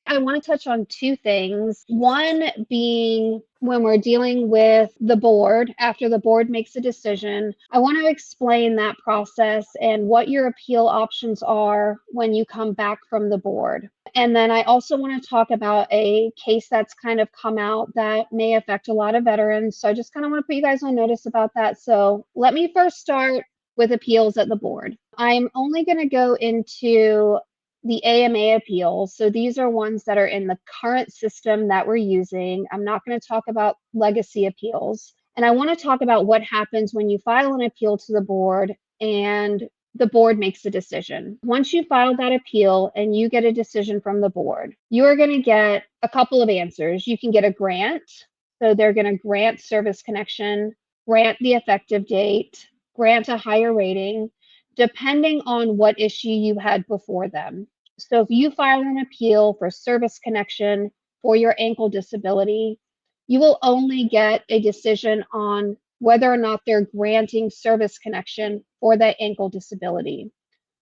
I want to touch on two things. One being when we're dealing with the board, after the board makes a decision, I want to explain that process and what your appeal options are when you come back from the board. And then I also want to talk about a case that's kind of come out that may affect a lot of veterans. So I just kind of want to put you guys on notice about that. So let me first start with appeals at the board. I'm only going to go into the AMA appeals. So these are ones that are in the current system that we're using. I'm not going to talk about legacy appeals. And I want to talk about what happens when you file an appeal to the board and the board makes a decision. Once you file that appeal and you get a decision from the board, you are going to get a couple of answers. You can get a grant. So they're going to grant service connection, grant the effective date, grant a higher rating, depending on what issue you had before them. So if you file an appeal for service connection for your ankle disability, you will only get a decision on whether or not they're granting service connection for that ankle disability.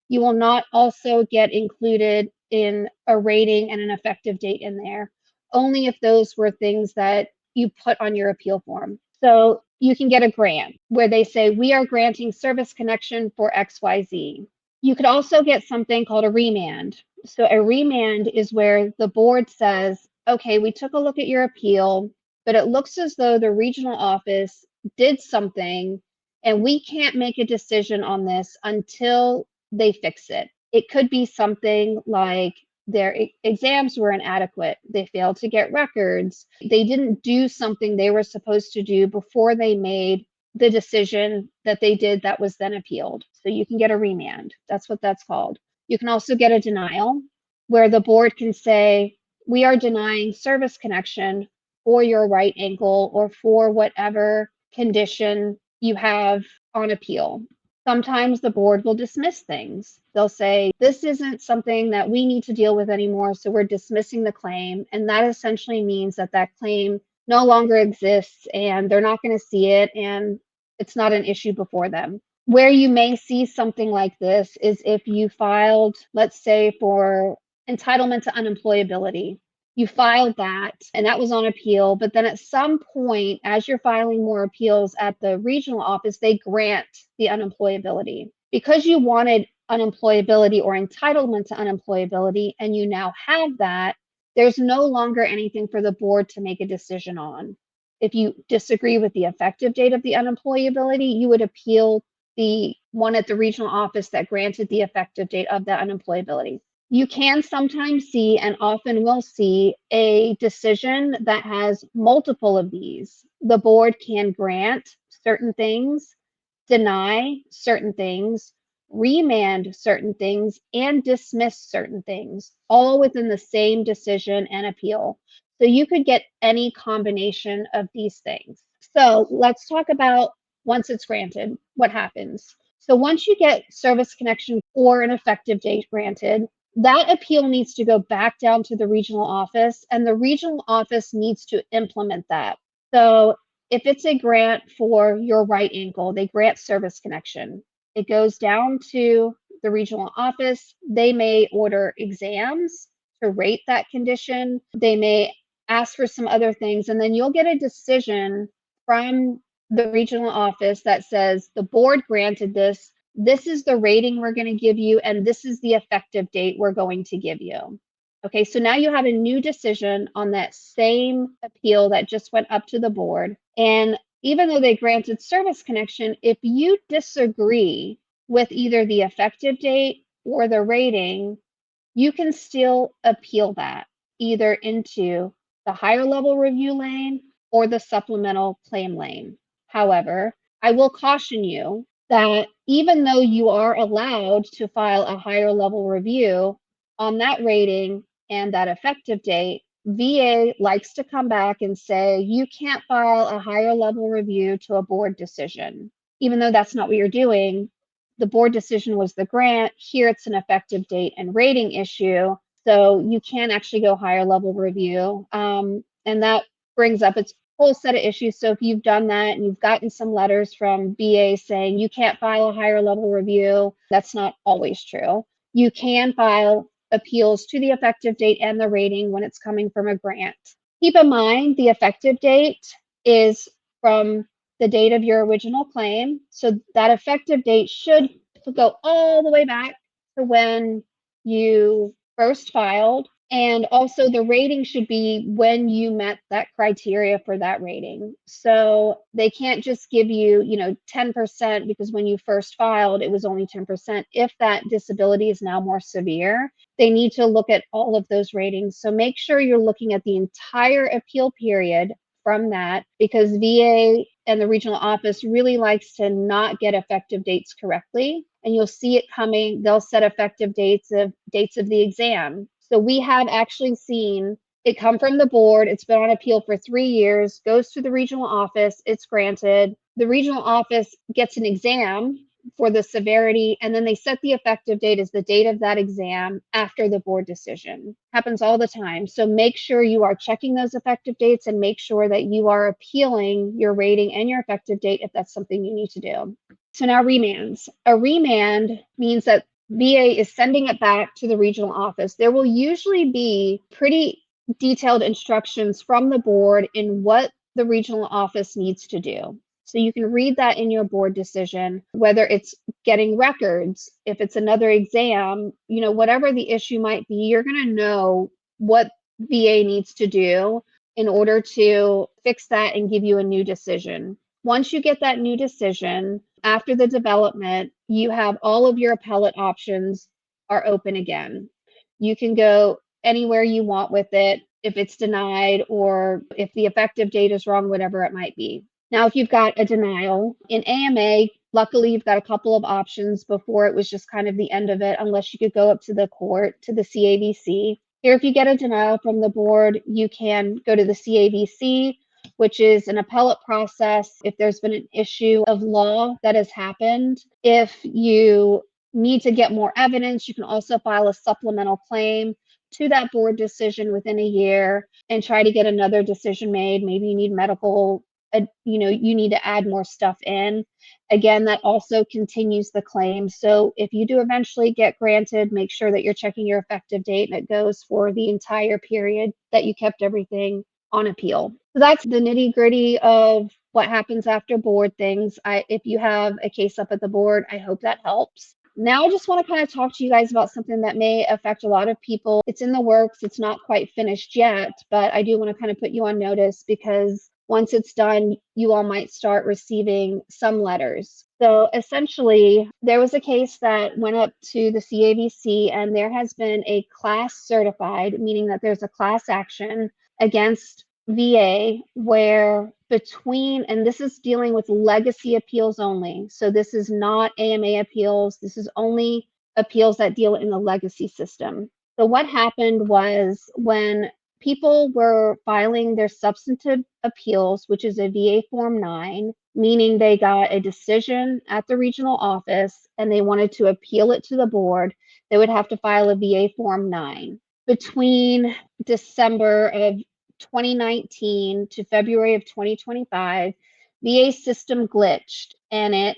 You will not also get included in a rating and an effective date in there, only if those were things that you put on your appeal form. So you can get a grant where they say, we are granting service connection for XYZ. You could also get something called a remand. So a remand is where the board says, okay, we took a look at your appeal, but it looks as though the regional office did something and we can't make a decision on this until they fix it. It could be something like their exams were inadequate. They failed to get records. They didn't do something they were supposed to do before they made the decision that they did that was then appealed. So you can get a remand. That's what that's called. You can also get a denial where the board can say, we are denying service connection for your right ankle or for whatever condition you have on appeal. Sometimes the board will dismiss things. They'll say, this isn't something that we need to deal with anymore, so we're dismissing the claim. And that essentially means that that claim no longer exists and they're not going to see it and it's not an issue before them. Where you may see something like this is if you filed, let's say, for entitlement to unemployability. You filed that and that was on appeal, but then at some point, as you're filing more appeals at the regional office, they grant the unemployability. Because you wanted unemployability or entitlement to unemployability and you now have that, there's no longer anything for the board to make a decision on. If you disagree with the effective date of the unemployability, you would appeal the one at the regional office that granted the effective date of the unemployability. You can sometimes see, and often will see, a decision that has multiple of these. The board can grant certain things, deny certain things, remand certain things, and dismiss certain things, all within the same decision and appeal. So you could get any combination of these things. So let's talk about once it's granted, what happens. So once you get service connection or an effective date granted, that appeal needs to go back down to the regional office, and the regional office needs to implement that. So if it's a grant for your right ankle, they grant service connection. It goes down to the regional office. They may order exams to rate that condition. They may ask for some other things, and then you'll get a decision from the regional office that says the board granted this. This is the rating we're going to give you, and this is the effective date we're going to give you. Okay, so now you have a new decision on that same appeal that just went up to the board. And even though they granted service connection, if you disagree with either the effective date or the rating, you can still appeal that either into the higher level review lane or the supplemental claim lane. However, I will caution you that even though you are allowed to file a higher level review on that rating and that effective date, VA likes to come back and say, you can't file a higher level review to a board decision. Even though that's not what you're doing, the board decision was the grant. Here it's an effective date and rating issue. So you can actually go higher level review. And that brings up its whole set of issues. So if you've done that and you've gotten some letters from VA saying you can't file a higher level review, that's not always true. You can file appeals to the effective date and the rating when it's coming from a grant. Keep in mind the effective date is from the date of your original claim. So that effective date should go all the way back to when you first filed. And also the rating should be when you met that criteria for that rating. So they can't just give you, 10% because when you first filed, it was only 10%. If that disability is now more severe, they need to look at all of those ratings. So make sure you're looking at the entire appeal period from that, because VA and the regional office really likes to not get effective dates correctly. And you'll see it coming. They'll set effective dates of the exam. So we have actually seen it come from the board. It's been on appeal for 3 years, goes to the regional office, it's granted. The regional office gets an exam for the severity, and then they set the effective date as the date of that exam after the board decision. Happens all the time. So make sure you are checking those effective dates and make sure that you are appealing your rating and your effective date if that's something you need to do. So now remands. A remand means that VA is sending it back to the regional office. There will usually be pretty detailed instructions from the board in what the regional office needs to do. So you can read that in your board decision, whether it's getting records, if it's another exam, whatever the issue might be, you're going to know what VA needs to do in order to fix that and give you a new decision. Once you get that new decision, after the development, you have all of your appellate options are open again. You can go anywhere you want with it if it's denied or if the effective date is wrong, whatever it might be. Now, if you've got a denial in AMA, luckily you've got a couple of options. Before it was just kind of the end of it, unless you could go up to the court, to the CAVC. Here, if you get a denial from the board, you can go to the CAVC, which is an appellate process if there's been an issue of law that has happened. If you need to get more evidence, you can also file a supplemental claim to that board decision within a year and try to get another decision made. Maybe you need medical, you need to add more stuff in. Again, that also continues the claim. So if you do eventually get granted, make sure that you're checking your effective date and it goes for the entire period that you kept everything on appeal. So that's the nitty gritty of what happens after board things. If you have a case up at the board, I hope that helps. Now I just want to kind of talk to you guys about something that may affect a lot of people. It's in the works. It's not quite finished yet, but I do want to kind of put you on notice because once it's done, you all might start receiving some letters. So essentially, there was a case that went up to the CAVC, and there has been a class certified, meaning that there's a class action against VA where and this is dealing with legacy appeals only. So this is not AMA appeals. This is only appeals that deal in the legacy system. So what happened was when people were filing their substantive appeals, which is a VA Form 9, meaning they got a decision at the regional office and they wanted to appeal it to the board, they would have to file a VA Form 9. Between December of 2019 to February of 2025, VA system glitched and it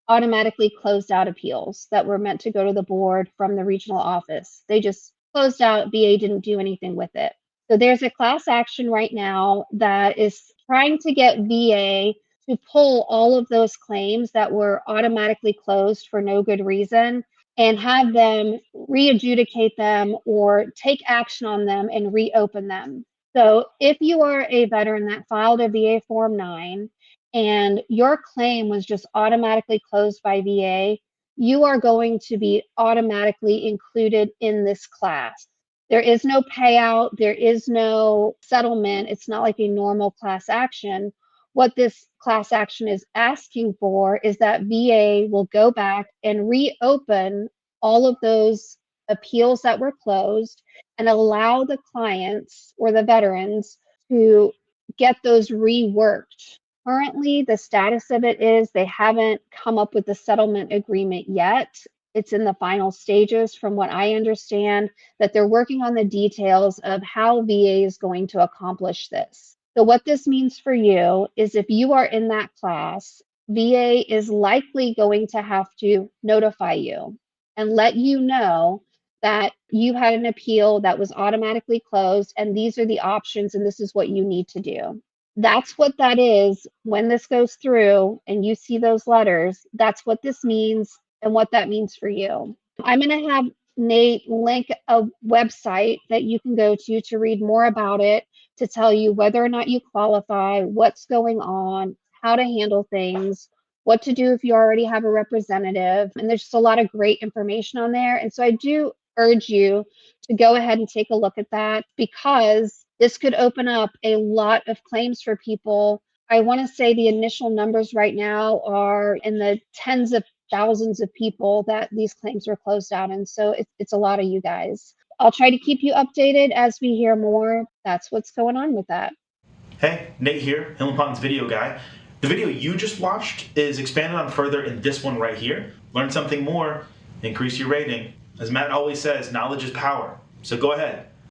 automatically closed out appeals that were meant to go to the board from the regional office. They just closed out. VA didn't do anything with it. So there's a class action right now that is trying to get VA to pull all of those claims that were automatically closed for no good reason and have them re-adjudicate them or take action on them and reopen them. So if you are a veteran that filed a VA Form 9 and your claim was just automatically closed by VA, you are going to be automatically included in this class. There is no payout. There is no settlement. It's not like a normal class action. What this class action is asking for is that VA will go back and reopen all of those appeals that were closed and allow the clients or the veterans to get those reworked. Currently, the status of it is they haven't come up with a settlement agreement yet. It's in the final stages, from what I understand, that they're working on the details of how VA is going to accomplish this. So what this means for you is if you are in that class, VA is likely going to have to notify you and let you know that you had an appeal that was automatically closed, and these are the options, and this is what you need to do. That's what that is. When this goes through and you see those letters, that's what this means and what that means for you. I'm going to have Nate link a website that you can go to read more about it, to tell you whether or not you qualify, what's going on, how to handle things, what to do if you already have a representative. And there's just a lot of great information on there. And so I do urge you to go ahead and take a look at that, because this could open up a lot of claims for people. I want to say the initial numbers right now are in the tens of thousands of people that these claims were closed out. And so it's a lot of you guys. I'll try to keep you updated as we hear more. That's what's going on with that. Hey, Nate here, Hill and Ponton's video guy. The video you just watched is expanded on further in this one right here. Learn something more, increase your rating. As Matt always says, knowledge is power. So go ahead,